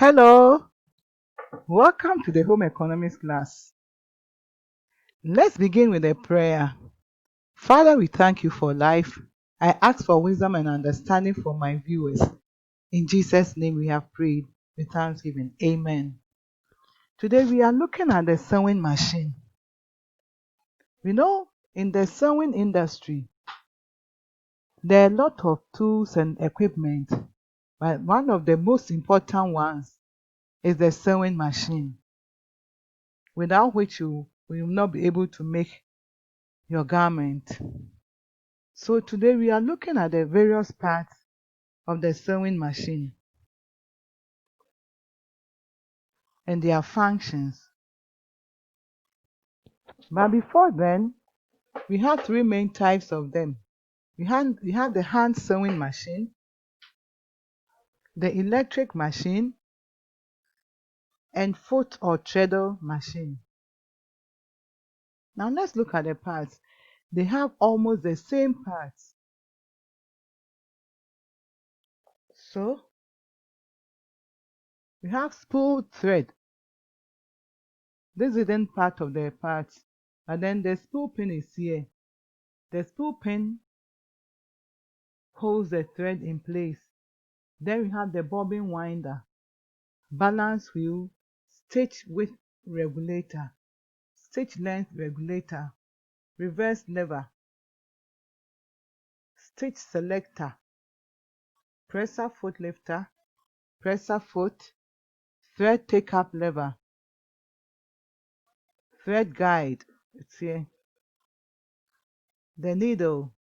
Hello, welcome to the home economics class. Let's begin with a prayer. Father, we thank you for life. I ask for wisdom and understanding for my viewers. In Jesus' name we have prayed with thanksgiving. Amen. Today we are looking at the sewing machine. We know in the sewing industry, there are a lot of tools and equipment, but one of the most important ones is the sewing machine, without which you will not be able to make your garment. So today we are looking at the various parts of the sewing machine and their functions. But before then, we had three main types of them. We had the hand sewing machine, the electric machine, and foot or treadle machine. Now let's look at the parts. They have almost the same parts. So we have spool thread. This isn't part of the parts, but then the spool pin is here. The spool pin holds the thread in place. Then we have the bobbin winder, balance wheel, stitch width regulator, stitch length regulator, reverse lever, stitch selector, presser foot lifter, presser foot, thread take up lever, thread guide, it's here. The needle,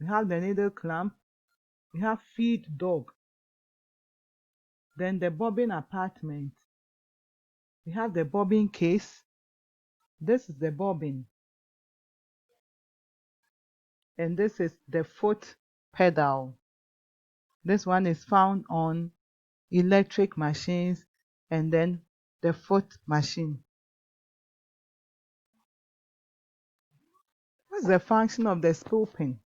we have the needle clamp, we have feed dog. Then the bobbin apartment, we have the bobbin case. This is the bobbin, and this is the foot pedal. This one is found on electric machines and then the foot machine. What's the function of the spool pin?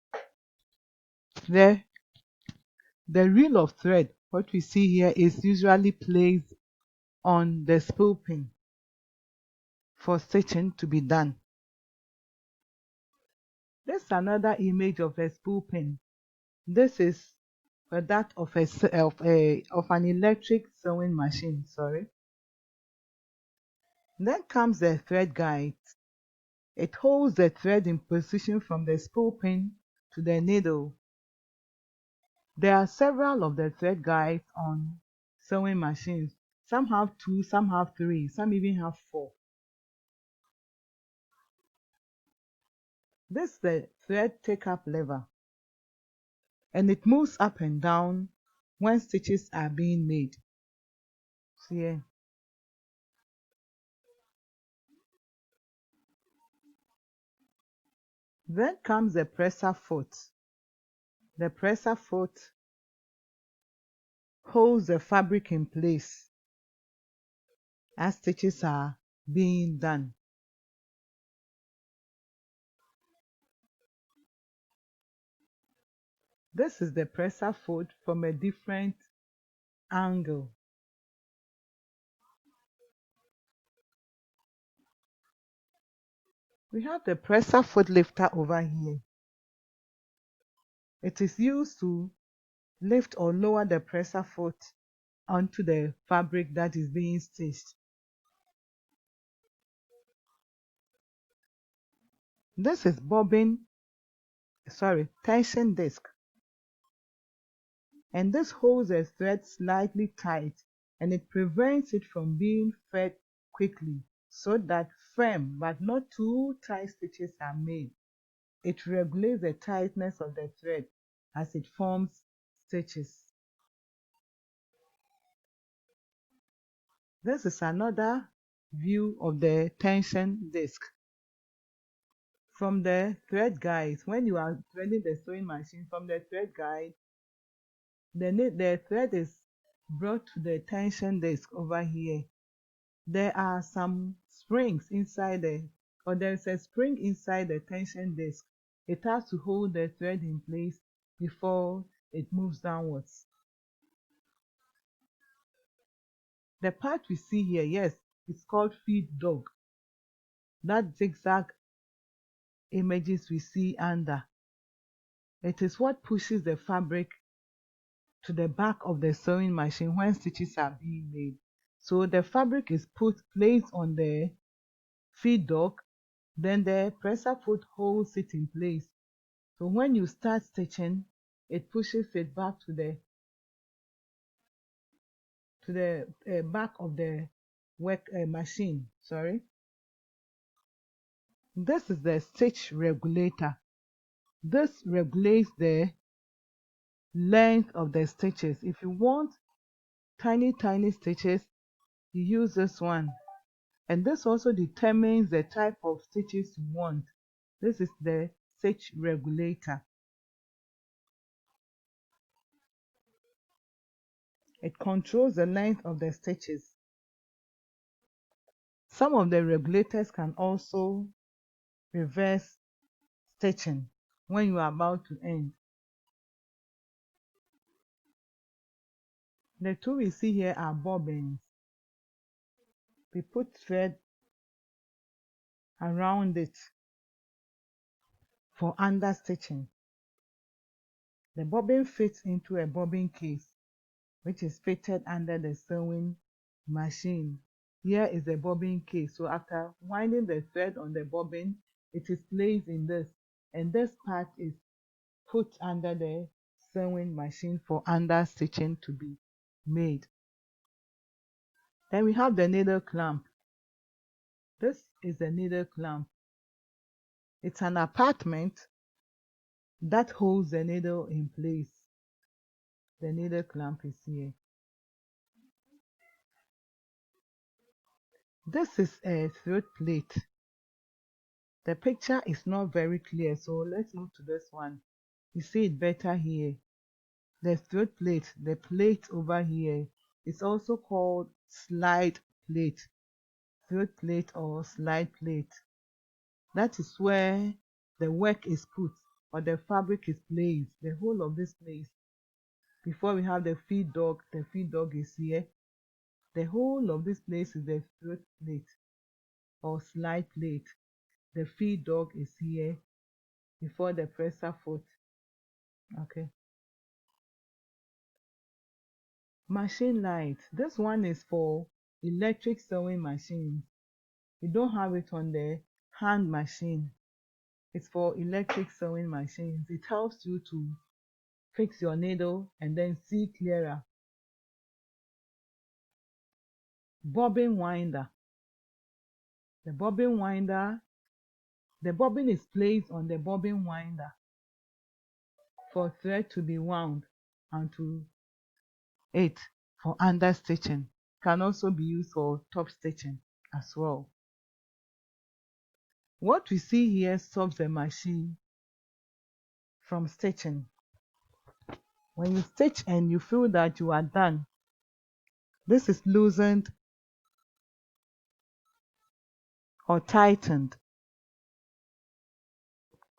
The reel of thread, what we see here, is usually placed on the spool pin for stitching to be done. This is another image of a spool pin. This is that of an electric sewing machine. Sorry. Then comes the thread guide. It holds the thread in position from the spool pin to the needle. There are several of the thread guides on sewing machines. Some have two, some have three, some even have four. This is the thread take-up lever, and it moves up and down when stitches are being made. See here. Then comes the presser foot. The presser foot holds the fabric in place as stitches are being done. This is the presser foot from a different angle. We have the presser foot lifter over here. It is used to lift or lower the presser foot onto the fabric that is being stitched. This is tension disc, and this holds the thread slightly tight and it prevents it from being fed quickly so that firm but not too tight stitches are made. It regulates the tightness of the thread as it forms stitches. This is another view of the tension disc. From the thread guide, when you are threading the sewing machine, from the thread guide, the thread is brought to the tension disc over here. There are some springs inside there is a spring inside the tension disc. It has to hold the thread in place before it moves downwards. The part we see here, yes, it's called feed dog. That zigzag images we see under, it is what pushes the fabric to the back of the sewing machine when stitches are being made. So the fabric is placed on the feed dog, then the presser foot holds it in place. So when you start stitching, it pushes it back to the back of the work machine. Sorry. This is the stitch regulator. This regulates the length of the stitches. If you want tiny stitches, you use this one. And this also determines the type of stitches you want. This is the stitch regulator. It controls the length of the stitches. Some of the regulators can also reverse stitching when you are about to end. The two we see here are bobbins. We put thread around it for understitching. The bobbin fits into a bobbin case, which is fitted under the sewing machine. Here is the bobbin case. So after winding the thread on the bobbin, it is placed in this, and this part is put under the sewing machine for understitching to be made. Then we have the needle clamp. This is the needle clamp. It's an attachment that holds the needle in place. The needle clamp is here. This is a thread plate. The picture is not very clear, so let's move to this one. You see it better here. The thread plate, the plate over here, is also called slide plate, thread plate or slide plate. That is where the work is put or the fabric is placed, the whole of this place. Before we have the feed dog is here. The whole of this place is the thread plate or slide plate. The feed dog is here before the presser foot. Okay. Machine light. This one is for electric sewing machines. You don't have it on the hand machine. It's for electric sewing machines. It helps you to fix your needle and then see clearer. Bobbin winder. The bobbin winder, the bobbin is placed on the bobbin winder for thread to be wound onto it for understitching. Can also be used for top stitching as well. What we see here stops the machine from stitching. When you stitch and you feel that you are done, this is loosened or tightened.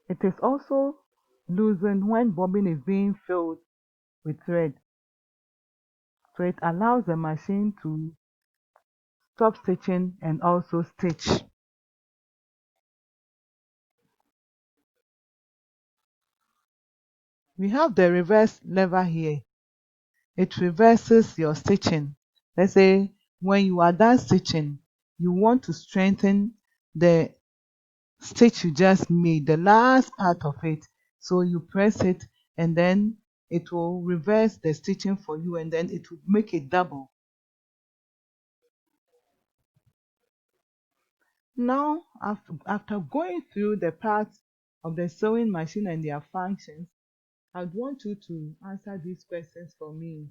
It is also loosened when bobbin is being filled with thread. So it allows the machine to stop stitching and also stitch. We have the reverse lever here. It reverses your stitching. Let's say when you are done stitching, you want to strengthen the stitch you just made, the last part of it. So you press it and then it will reverse the stitching for you and then it will make it double. Now, after going through the parts of the sewing machine and their functions, I'd want you to answer these questions for me.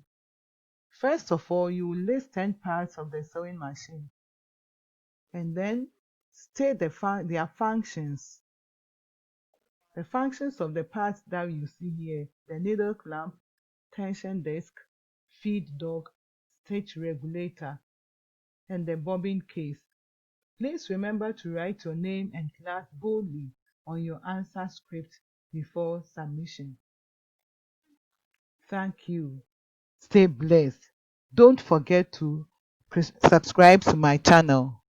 First of all, you will list 10 parts of the sewing machine and then state their functions. The functions of the parts that you see here: the needle clamp, tension disc, feed dog, stitch regulator, and the bobbin case. Please remember to write your name and class boldly on your answer script before submission. Thank you. Stay blessed. Don't forget to subscribe to my channel.